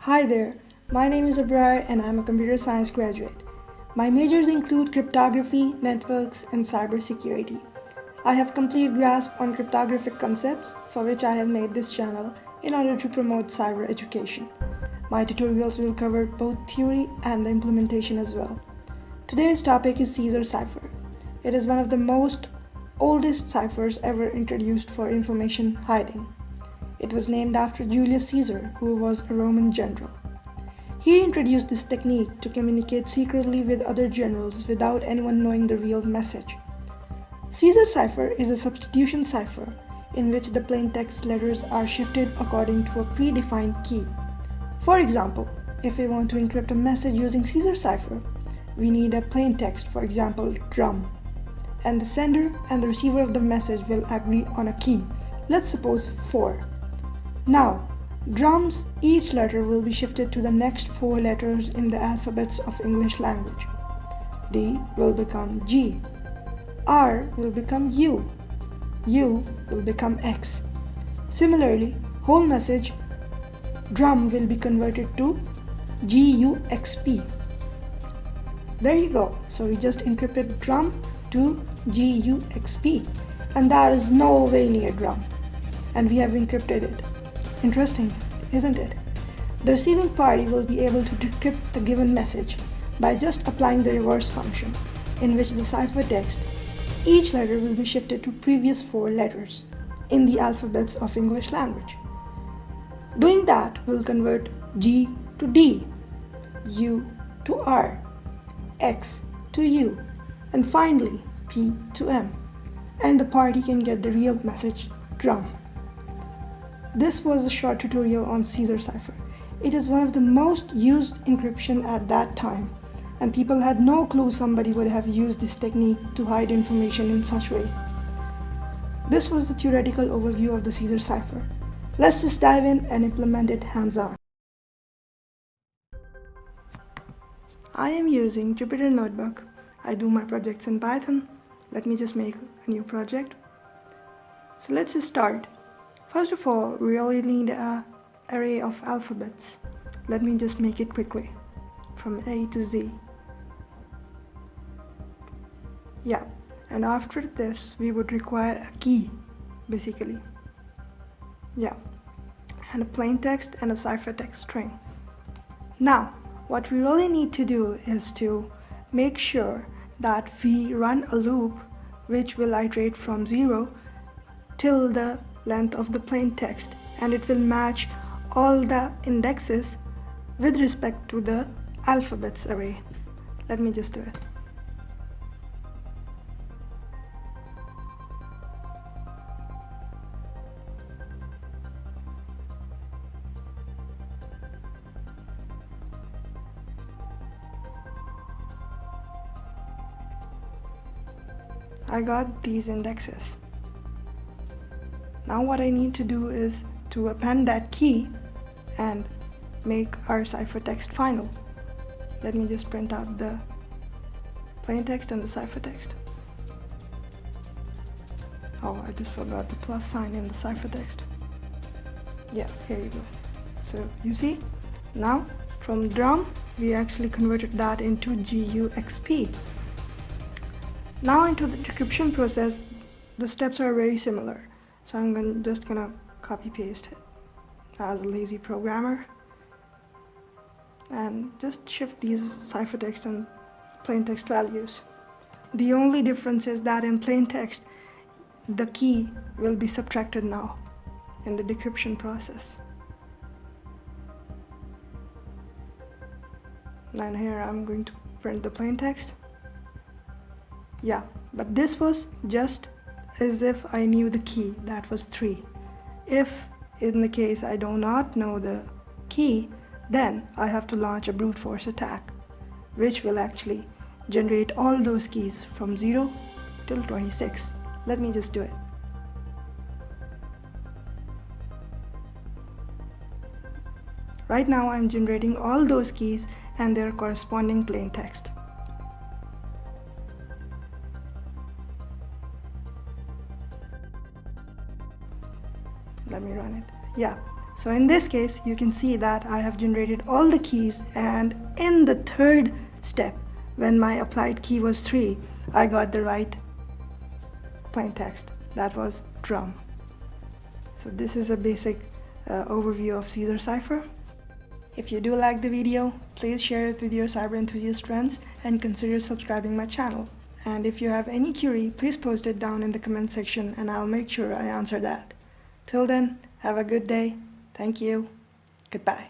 Hi there, my name is Abrar and I'm a computer science graduate. My majors include cryptography, networks, and cybersecurity. I have complete grasp on cryptographic concepts for which I have made this channel in order to promote cyber education. My tutorials will cover both theory and the implementation as well. Today's topic is Caesar Cipher. It is one of the most oldest ciphers ever introduced for information hiding. It was named after Julius Caesar, who was a Roman general. He introduced this technique to communicate secretly with other generals without anyone knowing the real message. Caesar cipher is a substitution cipher in which the plain text letters are shifted according to a predefined key. For example, if we want to encrypt a message using Caesar cipher, we need a plain text, for example, drum, and the sender and the receiver of the message will agree on a key. Let's suppose 4. Now, drums, each letter will be shifted to the next 4 letters in the alphabets of English language. D will become G. R will become U. U will become X. Similarly, whole message drum will be converted to GUXP. There you go. So we just encrypted drum to GUXP, and that is no way near drum. And we have encrypted it. Interesting, isn't it? The receiving party will be able to decrypt the given message by just applying the reverse function, in which the cipher text, each letter will be shifted to previous 4 letters in the alphabets of English language. Doing that will convert G to D, U to R, X to U, and finally P to M, and the party can get the real message drum. This was a short tutorial on Caesar cipher. It is one of the most used encryption at that time, and people had no clue somebody would have used this technique to hide information in such way. This was the theoretical overview of the Caesar cipher. Let's just dive in and implement it hands-on. I am using Jupyter Notebook. I do my projects in Python. Let me just make a new project. So let's just start. First of all, we really need an array of alphabets. Let me just make it quickly, from A to Z. Yeah, and after this, we would require a key, basically. Yeah, and a plain text and a ciphertext string. Now, what we really need to do is to make sure that we run a loop which will iterate from 0 till the length of the plain text, and it will match all the indexes with respect to the alphabets array. Let me just do it. I got these indexes. Now what I need to do is to append that key and make our ciphertext final. Let me just print out the plain text and the ciphertext. Oh, I just forgot the plus sign in the ciphertext. Yeah, here you go. So you see, now from drum, we actually converted that into GUXP. Now into the decryption process, the steps are very similar. So I'm just gonna copy paste it as a lazy programmer and just shift these ciphertext and plain text values. The only difference is that in plain text, the key will be subtracted now in the decryption process. And here I'm going to print the plain text. Yeah, but this was just as if I knew the key, that was 3. If in the case I do not know the key, then I have to launch a brute force attack, which will actually generate all those keys from 0 till 26. Let me just do it. Right now I'm generating all those keys and their corresponding plain text. Let me run it. Yeah, So in this case, you can see that I have generated all the keys, and in the third step, when my applied key was 3, I got the right plain text. That was drum. So this is a basic overview of Caesar Cipher. If you do like the video, please share it with your cyber enthusiast friends and consider subscribing my channel. And if you have any query, please post it down in the comment section and I'll make sure I answer that. Till then, have a good day. Thank you. Goodbye.